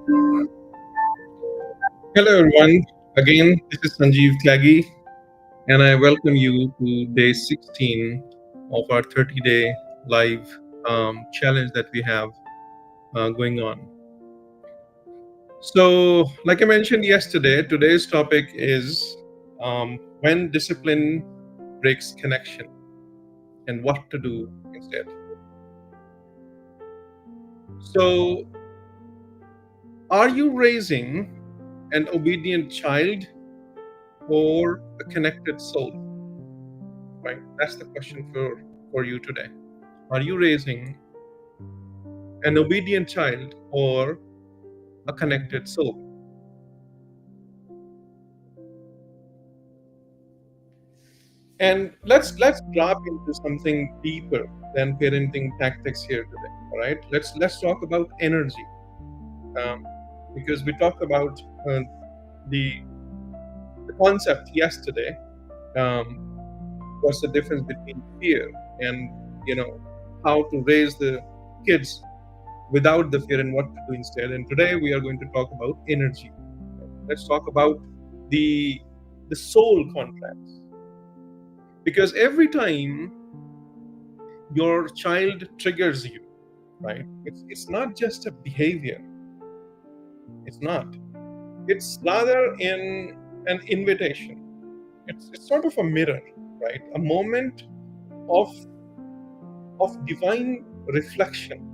Hello, everyone. Again, this is Sanjeev Tyagi, and I welcome you to day 16 of our 30-day live challenge that we have going on. So, like I mentioned yesterday, today's topic is when discipline breaks connection and what to do instead. So, are you raising an obedient child or a connected soul? Right? That's the question for you today. Are you raising an obedient child or a connected soul? And let's drop into something deeper than parenting tactics here today. All right, let's talk about energy, um, because we talked about the the concept yesterday. Um, what's the difference between fear and how to raise the kids without the fear and what to do instead. And today we are going to talk about energy. Let's talk about the the soul contracts, because every time your child triggers you, right, it's not just a behavior. It's not. It's rather in an invitation. It's sort of a mirror, right, a moment of divine reflection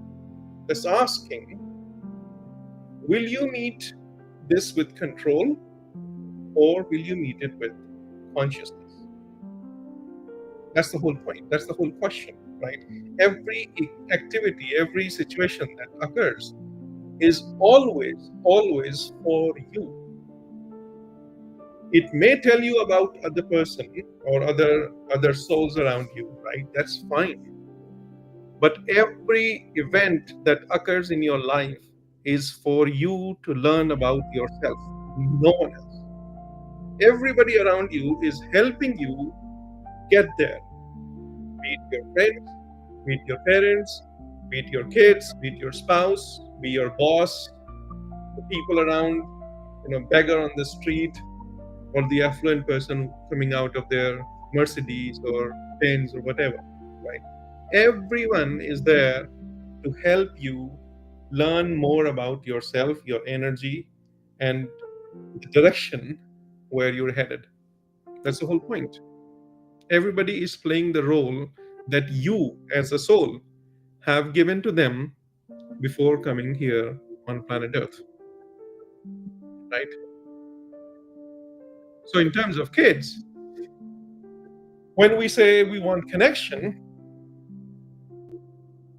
that's asking, will you meet this with control, or will you meet it with consciousness? That's the whole point. That's the whole question, right? Every activity, every situation that occurs is always for you. It may tell you about other person or other souls around you, right? That's fine. But every event that occurs in your life is for you to learn about yourself, no one else. Everybody around you is helping you get there. Be it your friends, be it your parents, be it your kids, be it your spouse, be your boss, the people around, beggar on the street, or the affluent person coming out of their Mercedes or Benz or whatever, right? Everyone is there to help you learn more about yourself, your energy, and the direction where you're headed. That's the whole point. Everybody is playing the role that you, as a soul, have given to them before coming here on planet Earth, right? So, in terms of kids, when we say we want connection,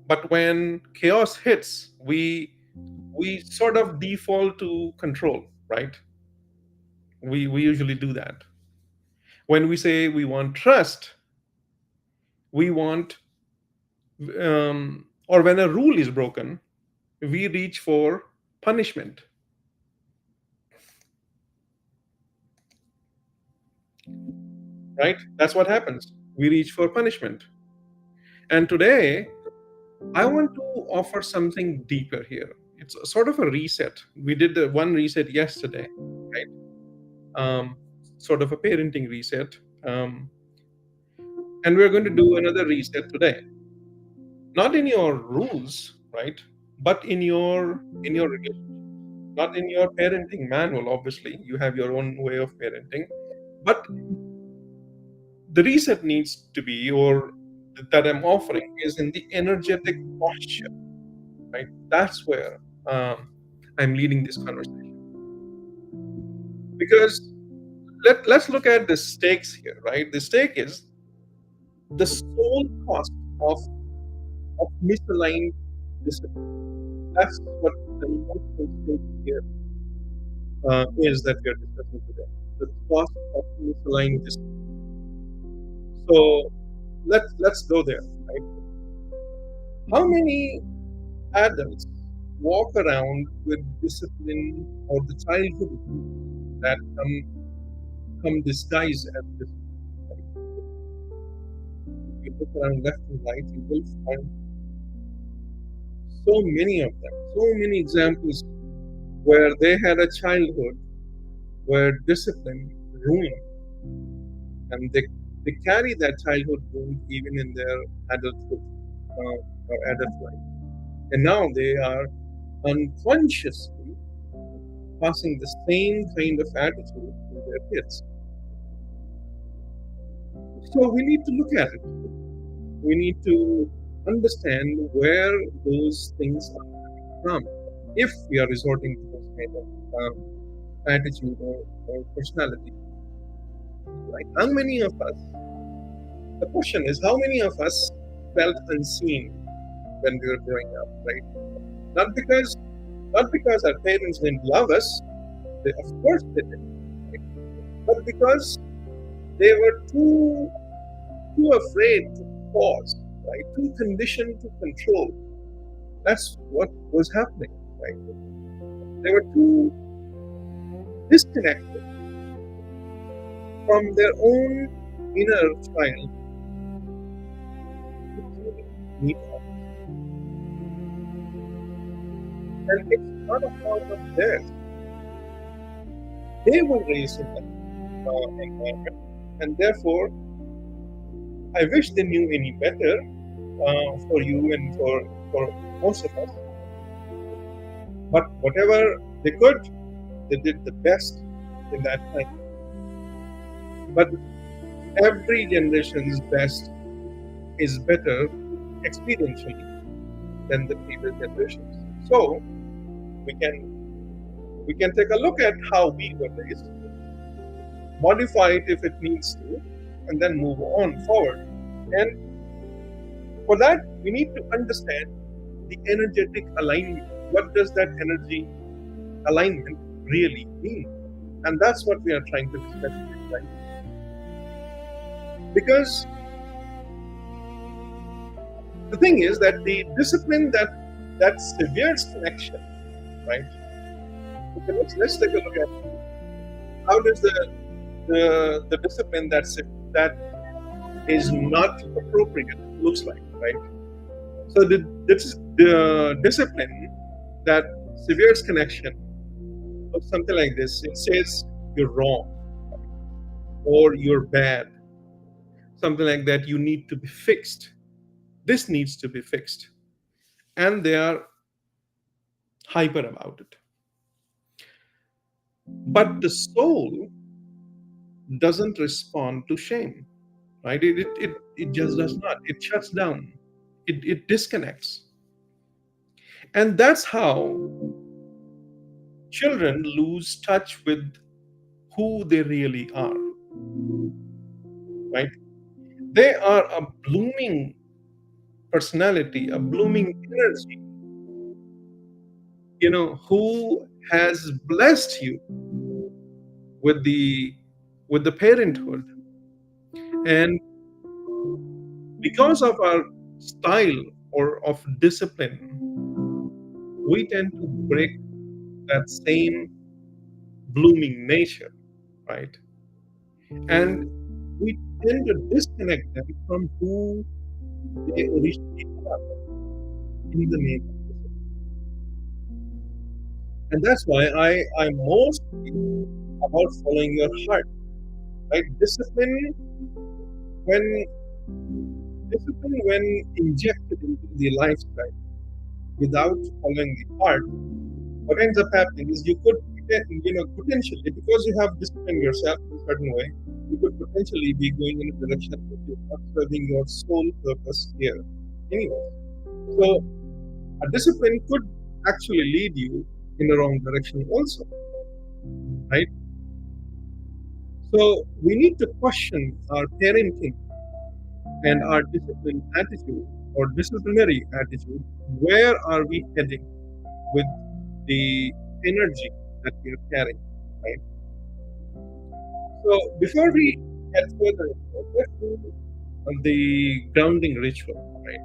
but when chaos hits, we sort of default to control, right? We usually do that. When we say we want trust, we want, or when a rule is broken, we reach for punishment, right? That's what happens. We reach for punishment. And today, I want to offer something deeper here. It's a sort of a reset. We did the one reset yesterday, right? Um, Sort of a parenting reset. And we're going to do another reset today. Not in your rules, right? But in your relationship. Not in your parenting manual, obviously. You have your own way of parenting. But the reset needs to be, or that I'm offering, is in the energetic posture, right? That's where I'm leading this conversation. Because let's look at the stakes here, right? The stake is the sole cost of misaligned discipline. That's what the emotional stake here is that we are discussing today. The cost of misaligned discipline. So let's go there, right? How many adults walk around with discipline, or the childhood that come disguised as discipline? If you look around left and right, you will find so many of them, so many examples where they had a childhood where discipline ruined, and they carry that childhood wound even in their adulthood or adult life. And now they are unconsciously passing the same kind of attitude to their kids. So we need to look at it. We need to understand where those things are coming from if we are resorting to this kind of attitude or personality. Right? How many of us, the question is, how many of us felt unseen when we were growing up, right? Not because not because our parents didn't love us, they, of course they did, right? But because they were too afraid to pause, right? Too conditioned to control. That's what was happening, right? They were too disconnected from their own inner child to truly meet us. And it's not a fault of theirs. They were raised in that environment, and therefore, I wish they knew any better for you and for most of us. But whatever they could, they did the best in that time. But every generation's best is better experientially than the previous generations. So we can take a look at how we were raised, modify it if it needs to, and then move on forward. And for that, we need to understand the energetic alignment. What does that energy alignment really mean? And that's what we are trying to discuss today, right? Because the thing is that the discipline that severes connection, right? Okay, let's take a look at how does the discipline that is not appropriate looks like, right? So the discipline that severes connection looks something like this. It says you're wrong or you're bad, something like that. You need to be fixed. This needs to be fixed, and they are hyper about it. But the soul doesn't respond to shame, right? It just does not. It shuts down. It disconnects. And that's how children lose touch with who they really are, right? They are a blooming personality, a blooming energy, who has blessed you with the parenthood. And because of our style or of discipline, we tend to break that same blooming nature, right? And we tend to disconnect them from who they originally are in the name of discipline. And that's why I'm mostly about following your heart, right? When discipline when injected into the lifestyle without following the heart, what ends up happening is you could, potentially, because you have disciplined yourself in a certain way, you could potentially be going in a direction that is not serving your sole purpose here. Anyway, so a discipline could actually lead you in the wrong direction also, right? So we need to question our parenting and our discipline attitude or disciplinary attitude. Where are we heading with the energy that we are carrying, right? So before we get further, let's do the grounding ritual, right?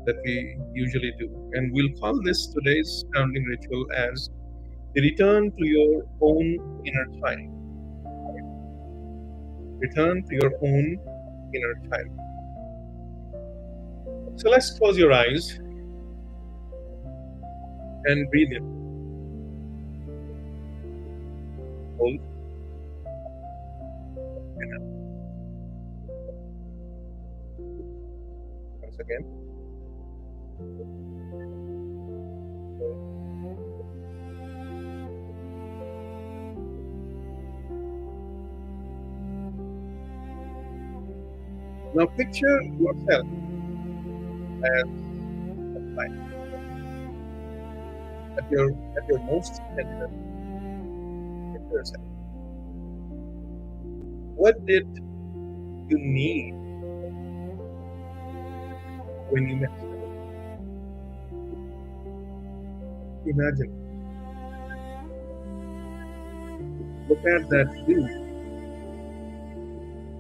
That we usually do, and we'll call this today's grounding ritual as the return to your own inner child. Return to your own inner child. So let's close your eyes and breathe in. Hold. Once again. Now picture yourself as a child at your most tender. Picture yourself. What did you need when you met? Imagine. Look at that you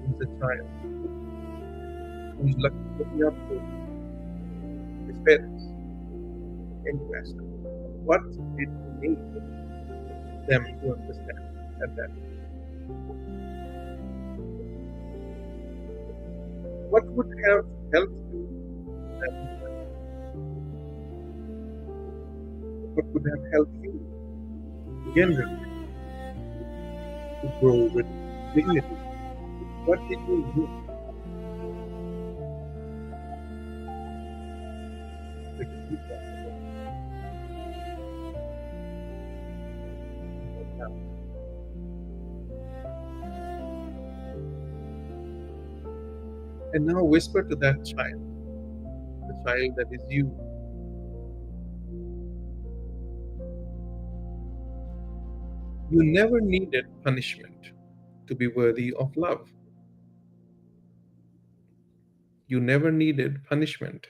who's a child who's looking up to his parents in West. What did you need them to understand at that? What would have helped you at that time? What would have helped you generally to grow with dignity? What did you do? Take a deep breath now. And now whisper to that child, the child that is you. You never needed punishment to be worthy of love. You never needed punishment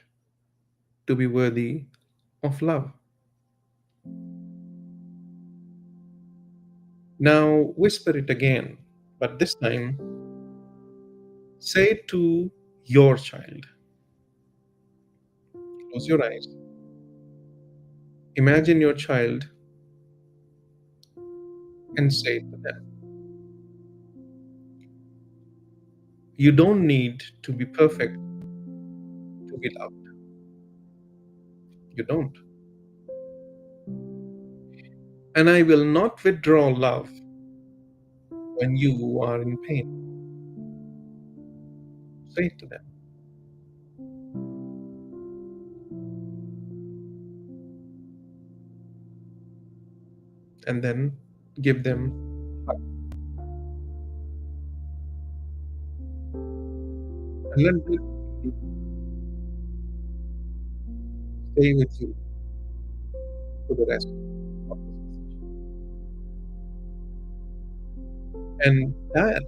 to be worthy of love. Now whisper it again, but this time say it to your child. Close your eyes. Imagine your child and say it to them. You don't need to be perfect to be loved. You don't. And I will not withdraw love when you are in pain. Say it to them. And then give them a hug. And let them stay with you for the rest of this session. And that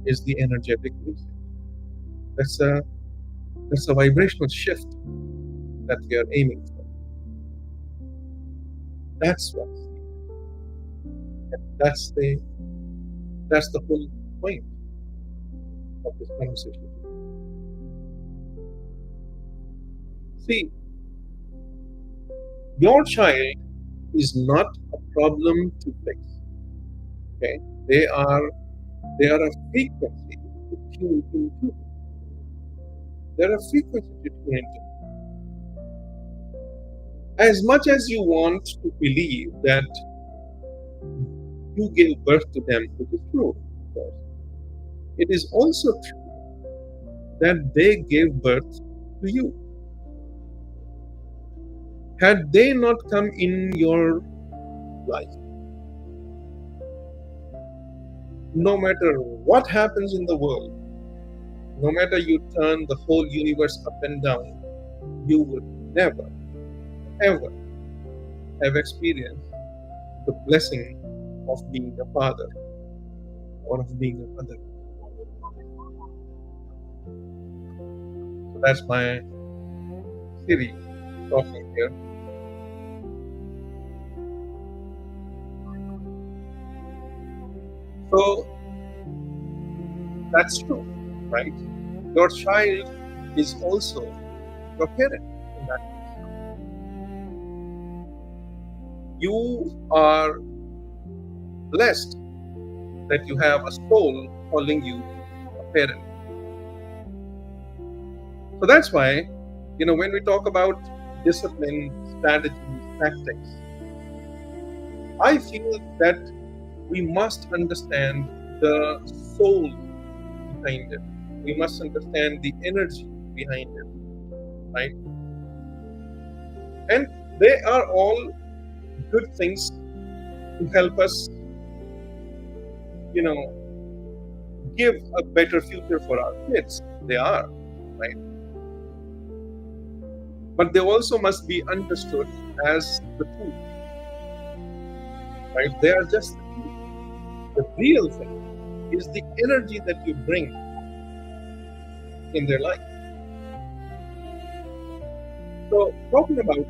is the energetic reset. That's a vibrational shift that we are aiming for. That's what's needed. And that's the whole point of this conversation. See, your child is not a problem to fix. Okay? They are a frequency to tune into. They're a frequency to tune into. As much as you want to believe that you gave birth to them, which is true, of course, it is also true that they gave birth to you. Had they not come in your life, no matter what happens in the world, no matter you turn the whole universe up and down, you would never, ever have experienced the blessing of being a father or of being a mother. So that's my Siri talking here. So that's true, right? Your child is also your parent in that case. You are blessed that you have a soul calling you a parent. So that's why, when we talk about discipline, strategies, tactics, I feel that we must understand the soul behind it. We must understand the energy behind it, right? And they are all good things to help us, you know, give a better future for our kids. They are, right? But they also must be understood as the truth, right? They are just the truth. The real thing is the energy that you bring in their life. So, talking about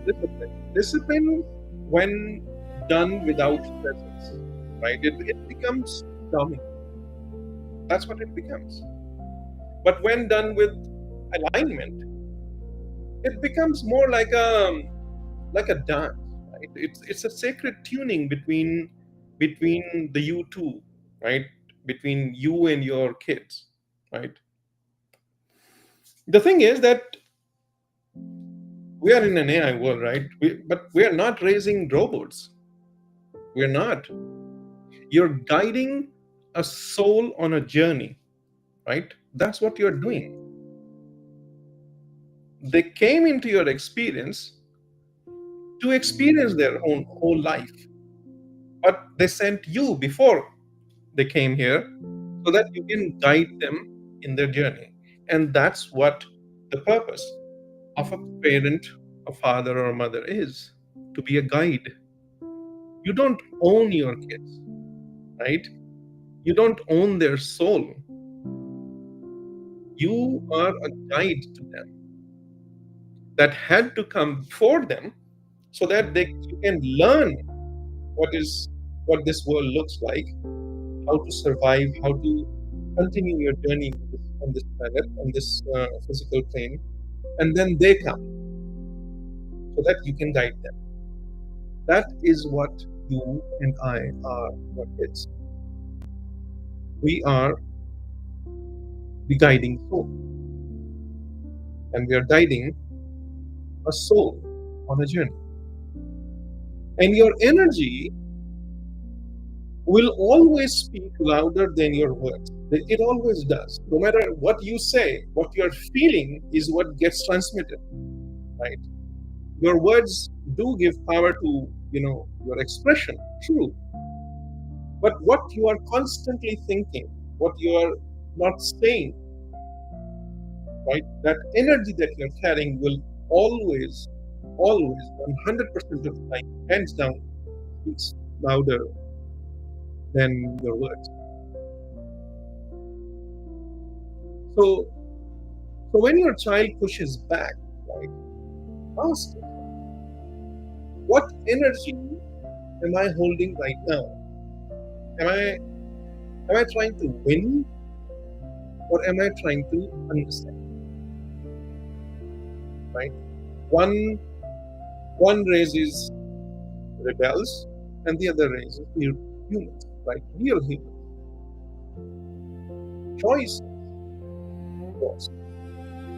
discipline, when done without presence, right? It becomes dominant. That's what it becomes. But when done with alignment, it becomes more like a dance, right? It's a sacred tuning between the you two, right? Between you and your kids, right? The thing is that we are in an AI world, right? But we are not raising robots. We're not. You're guiding a soul on a journey, right? That's what you're doing. They came into your experience to experience their own whole life, but they sent you before they came here so that you can guide them in their journey. And that's what the purpose of a parent, a father, or a mother is, to be a guide. You don't own your kids, right? You don't own their soul. You are a guide to them that had to come before them so that you can learn what this world looks like, how to survive, how to continue your journey on this planet, on this physical plane, and then they come so that you can guide them. That is what you and I are for kids. We are the guiding soul, and we are guiding a soul on a journey. And your energy will always speak louder than your words. It always does. No matter what you say, what you're feeling is what gets transmitted, right? Your words do give power to, your expression, true. But what you are constantly thinking, what you are not saying, right? That energy that you're carrying will always, 100% of the time, hands down, speaks louder than your words. So when your child pushes back, right, ask it, what energy am I holding right now? Am I trying to win, or am I trying to understand? Right? One raises rebels, and the other raises humans, right? Real humans. Choice was,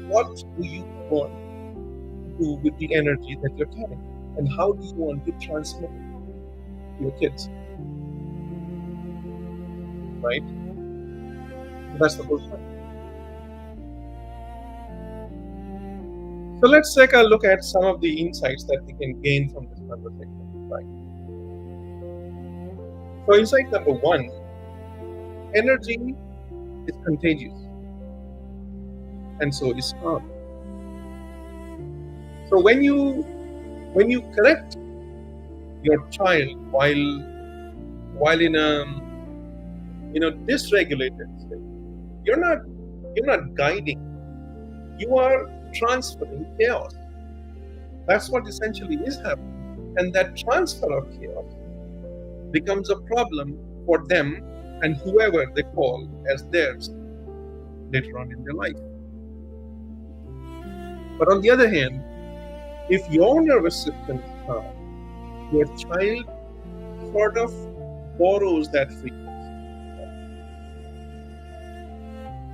what do you want to do with the energy that you're carrying, and how do you want to transmit it to your kids? Right? That's the whole point. So let's take a look at some of the insights that we can gain from this conversation. Right? So insight number 1, energy is contagious, and so is calm. So when you correct your child while in a dysregulated state, you're not guiding, you are transferring chaos. That's what essentially is happening, and that transfer of chaos becomes a problem for them and whoever they call as theirs later on in their life. But on the other hand, if your nervous system is calm, your child sort of borrows that frequency.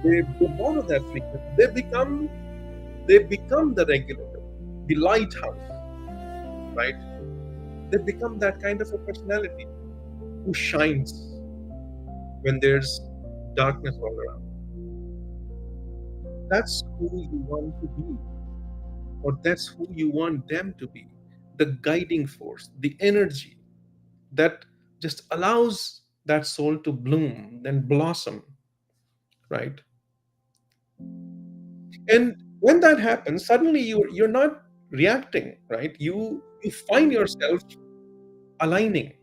They borrow that frequency. They become the regulator, the lighthouse, right? They become that kind of a personality who shines when there's darkness all around. That's who you want to be, or that's who you want them to be. The guiding force, the energy that just allows that soul to bloom, then blossom, right? And when that happens, suddenly you're not reacting, right? You find yourself aligning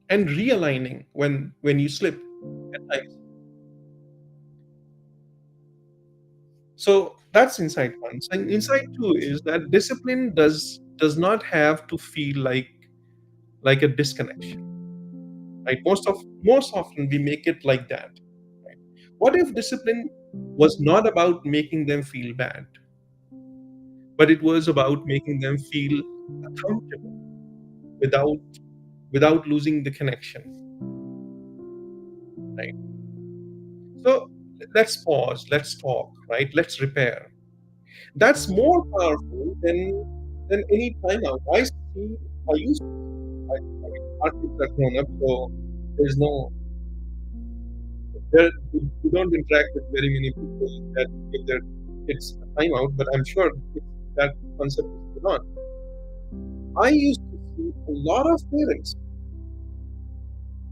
and realigning when you slip at times. So that's insight one. So insight two is that discipline does not have to feel like a disconnection, right? Most often we make it like that, right? What if discipline was not about making them feel bad, but it was about making them feel accountable without losing the connection, right? So let's pause, let's talk, right? Let's repair. That's more powerful than any timeout. I used to see, I mean, our kids are grown up, so there's no, we don't interact with very many people that give their kids a timeout, but I'm sure that concept is still on. I used to see a lot of parents,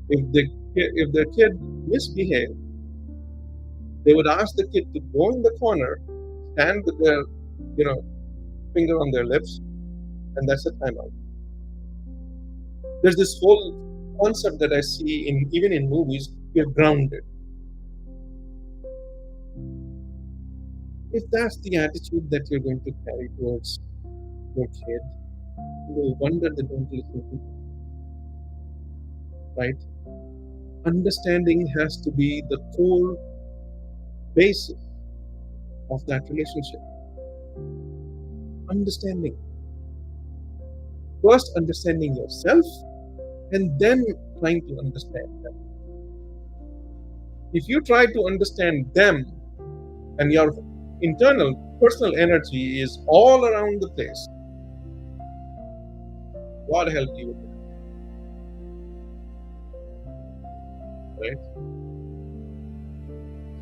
if their kid misbehaved, they would ask the kid to go in the corner, stand with their, you know, finger on their lips, and that's a timeout. There's this whole concept that I see in even in movies. You're grounded. If that's the attitude that you're going to carry towards your kid, no wonder they don't listen to you, right? Understanding has to be the core basis of that relationship. Understanding. First, understanding yourself, and then trying to understand them. If you try to understand them and your internal personal energy is all around the place, God help you with that, right?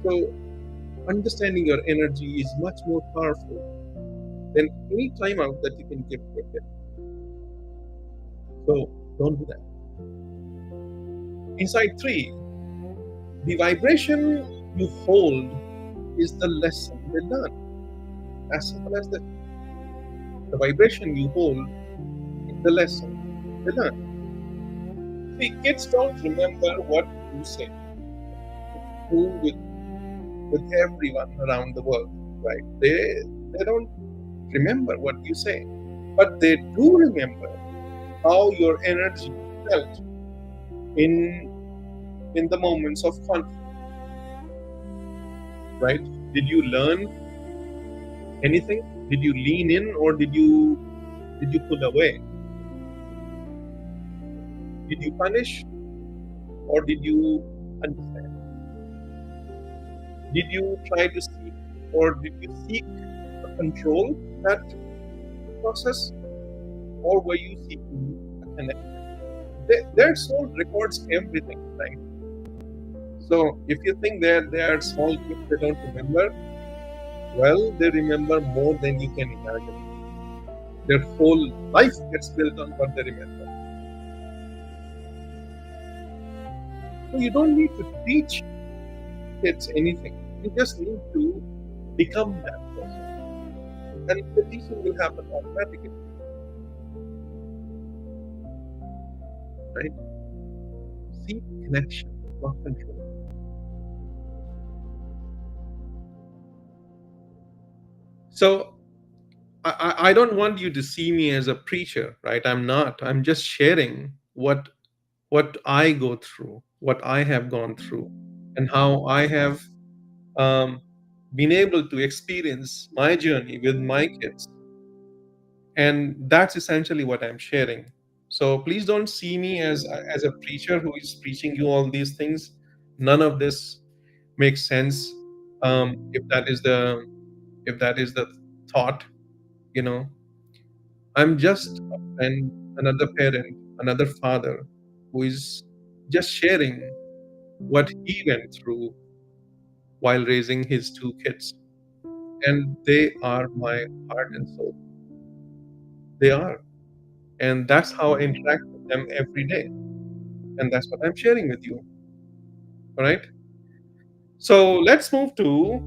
So, understanding your energy is much more powerful than any timeout that you can give to a kid. So, don't do that. Insight three, the vibration you hold is the lesson they learn. As simple as that. The vibration you hold is the lesson they learn. See, kids don't remember what you say. Who with everyone around the world, right? They don't remember what you say, but they do remember how your energy felt in the moments of conflict, right? Did you learn anything? Did you lean in, or did you pull away? Did you punish, or did you understand? Did you try to seek, or did you seek to control that process, or were you seeking a connection? Their soul records everything, right? So if you think they are small kids, they don't remember, well, they remember more than you can imagine. Their whole life gets built on what they remember. So you don't need to teach kids anything. You just need to become that person. And the teaching will happen automatically. Right? Seek connection, not control. So I don't want you to see me as a preacher, right? I'm not. I'm just sharing what I go through, what I have gone through, and how I have um, been able to experience my journey with my kids. And that's essentially what I'm sharing. So please don't see me as a preacher who is preaching you all these things. None of this makes sense. If that is the thought, you know, I'm just a friend, another parent, another father who is just sharing what he went through while raising his two kids. And they are my heart and soul. They are. And that's how I interact with them every day. And that's what I'm sharing with you. All right. So let's move to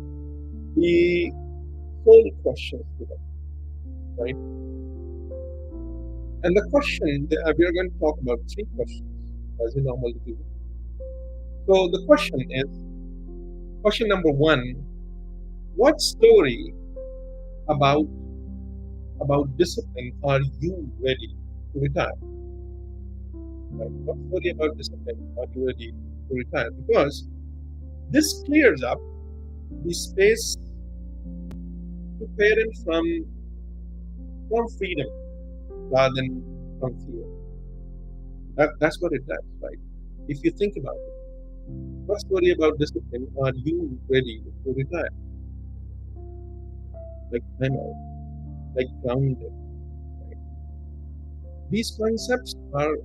the soul questions today. Right. And the question that we are going to talk about three questions as we normally do. So the question is question number one, what story about discipline are you ready to retire? Right? What story about discipline are you ready to retire? Because this clears up the space to parent from freedom rather than from fear. That's what it does, right? If you think about it, what story about discipline are you ready to retire? Like time out, like grounded. Right? These concepts are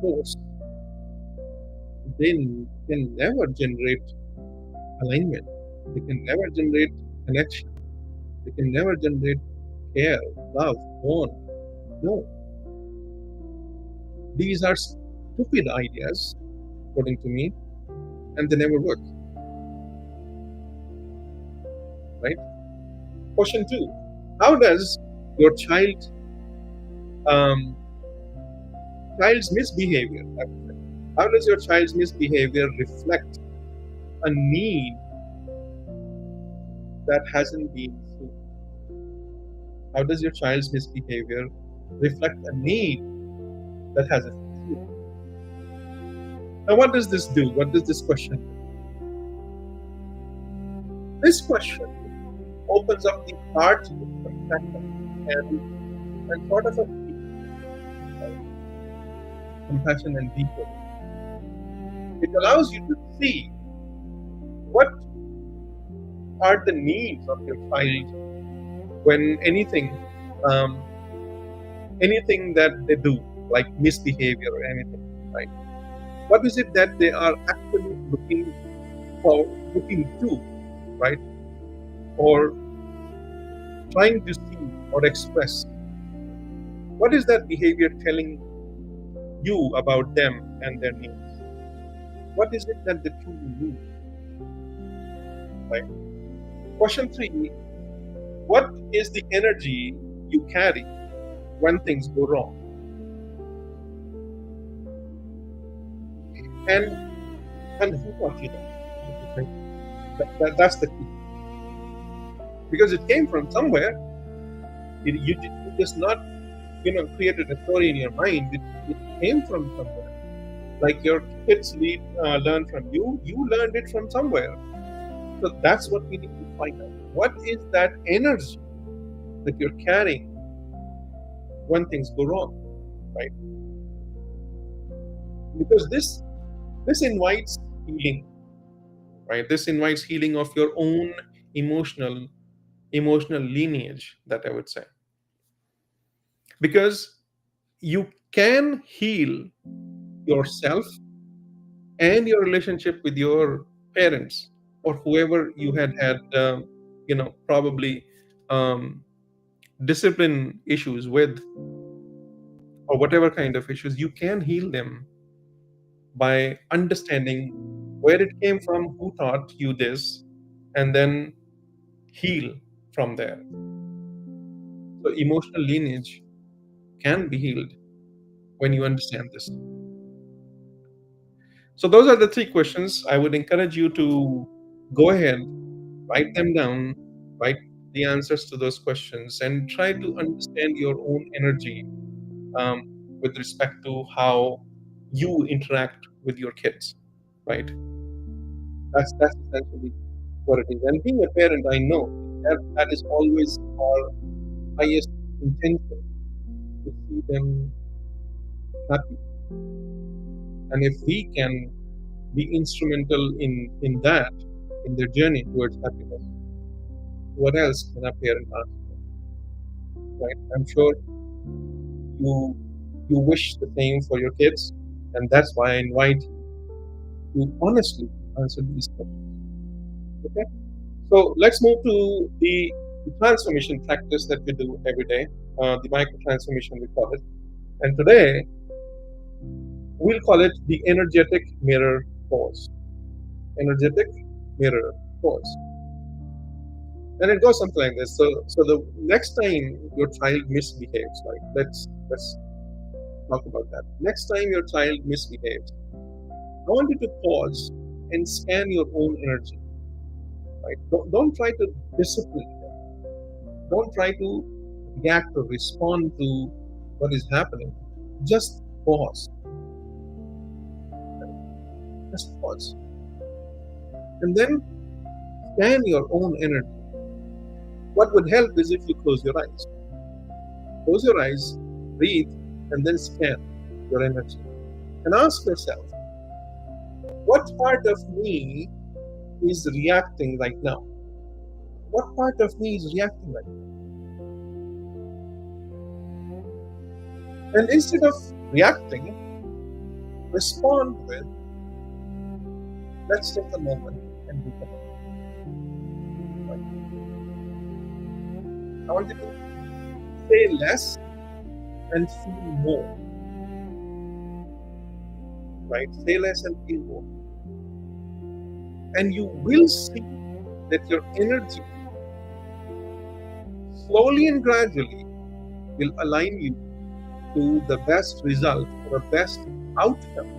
forced. They can never generate alignment. They can never generate connection. They can never generate care, love, bond. No, these are stupid ideas, according to me, and they never work. Right? Question two: how does your um, child's misbehavior, I would say, how does your child's misbehavior reflect a need that hasn't been seen? How does your child's misbehavior reflect a need that hasn't been seen? Now, what does this do? What does this question do? This question opens up the heart to compassion and sort of a compassion and deeper. It allows you to see what are the needs of your child when um, anything that they do, like misbehavior or anything, right? What is it that they are actually looking to, right? Or trying to see or express? What is that behavior telling you about them and their needs? What is it that they truly need? Right? Question three: what is the energy you carry when things go wrong? And who taught you that? That's the key. Because it came from somewhere. You just not created a story in your mind. It came from somewhere. Like your kids learn from you. You learned it from somewhere. So that's what we need to find out. What is that energy that you're carrying when things go wrong, right? Because this invites healing, right? This invites healing of your own emotional lineage, that I would say. Because you can heal yourself and your relationship with your parents or whoever you had probably um, discipline issues with, or whatever kind of issues. You can heal them by understanding where it came from, who taught you this, and then heal from there. So emotional lineage can be healed when you understand this. So those are the three questions. I would encourage you to go ahead, write them down, write the answers to those questions, and try to understand your own energy um, with respect to how you interact with your kids. Right? That's essentially what it is. And being a parent, I know that is always our highest intention, to see them happy. And if we can be instrumental in that, in their journey towards happiness, what else can a parent ask for? Right? I'm sure you wish the same for your kids, and that's why I invite you to honestly answer these questions. Okay, so let's move to the transformation practice that we do every day, the micro transformation we call it. And today we'll call it the energetic mirror pause. Energetic mirror pause. And it goes something like this. So the next time your child misbehaves, like let's talk about that. Next time your child misbehaves, I want you to pause and scan your own energy. Right? Don't try to discipline them. Don't try to react or respond to what is happening. Just pause. Right? Just pause. And then scan your own energy. What would help is if you close your eyes. Close your eyes, breathe, and then scan your energy. And ask yourself, what part of me is reacting right now? What part of me is reacting right now? And instead of reacting, respond with, let's take a moment and reconnect. Right? I want you to say less and feel more. Right? Say less and feel more. And you will see that your energy slowly and gradually will align you to the best result or the best outcome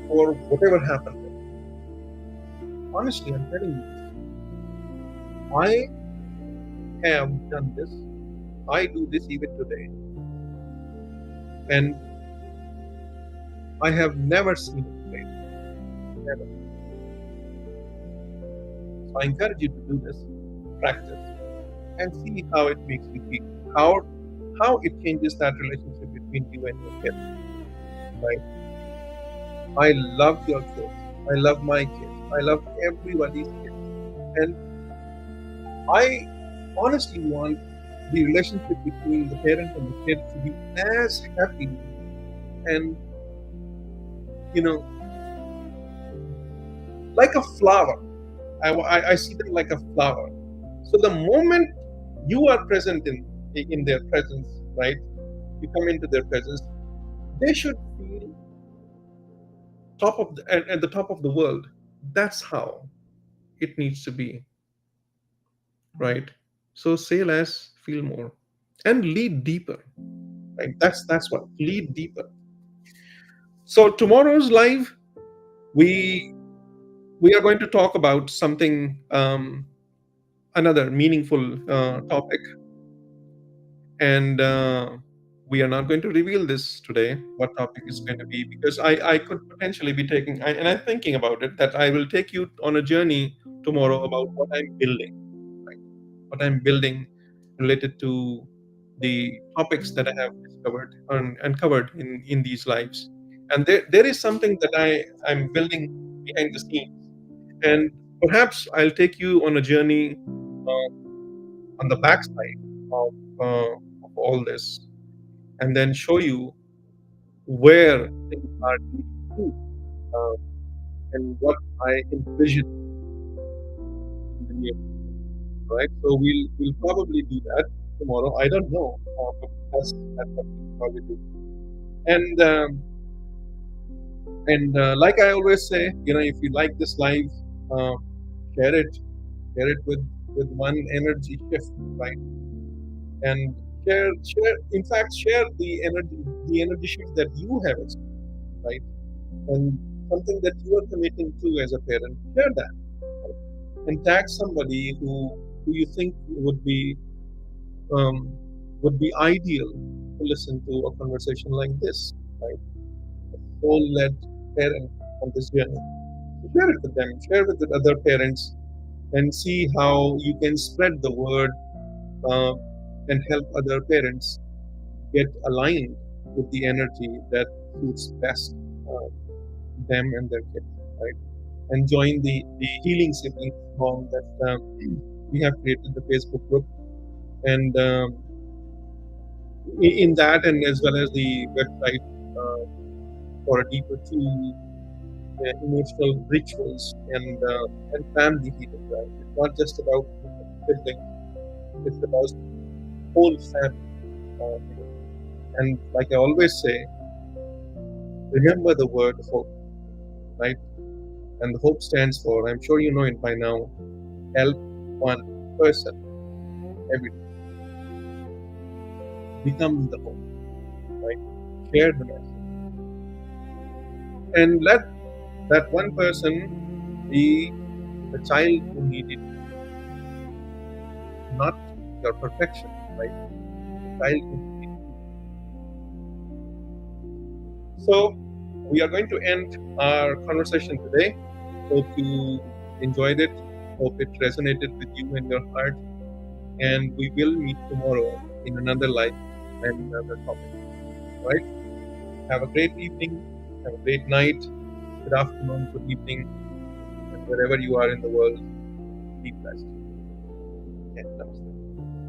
for whatever happened. Honestly, I'm telling you, I have done this. I do this even today. And I have never seen it fail. Never. So I encourage you to do this, practice, and see how it makes you feel. How it changes that relationship between you and your kids. Right? I love your kids. I love my kids. I love everybody's kids. And I honestly want the relationship between the parent and the kid to be as happy and, you know, like a flower. I see them like a flower. So the moment you are present in their presence, right? You come into their presence, they should feel at the top of the world. That's how it needs to be, right? So say less, feel more, and lead deeper. Right? That's what lead deeper. So tomorrow's live, we we are going to talk about something, another meaningful topic, and we are not going to reveal this today what topic is going to be, because I could potentially be and I'm thinking about it, that I will take you on a journey tomorrow about what I'm building, right? What I'm building related to the topics that I have discovered and covered in these lives. And there is something that I'm building behind the scenes, and perhaps I'll take you on a journey on the backside of, of all this, and then show you where things are leading to, uh, and what I envision in the near future. Right? So we'll probably do that tomorrow. I don't know, but that's what we'll probably do. And like I always say, if you like this live, uh, share it, with one energy shift, right? And share. In fact, share the energy shift that you have experienced, right? And something that you are committing to as a parent, share that, right? And tag somebody who you think um, would be ideal to listen to a conversation like this, right? A soul-led parent on this journey. So share it with them, share with the other parents, and see how you can spread the word, uh, and help other parents get aligned with the energy that suits best uh, them and their kids, right? And join the Healing Siblings Bond that we have created, the Facebook group, and in that, and as well as the website, for a deeper tool emotional rituals and family healing. Right? It's not just about siblings; it's about whole family healing. And like I always say, remember the word hope, right? And the hope stands for, I'm sure you know it by now, help one person every day. Become the hope, right? Share the message. And let that one person be the child who needed not your perfection, right? The child who needed. So we are going to end our conversation today. Hope you enjoyed it. Hope it resonated with you and your heart. And we will meet tomorrow in another life and another topic. Right? Have a great evening. Have a great night. Good afternoon. Good evening. And wherever you are in the world, be blessed. Okay, namaste.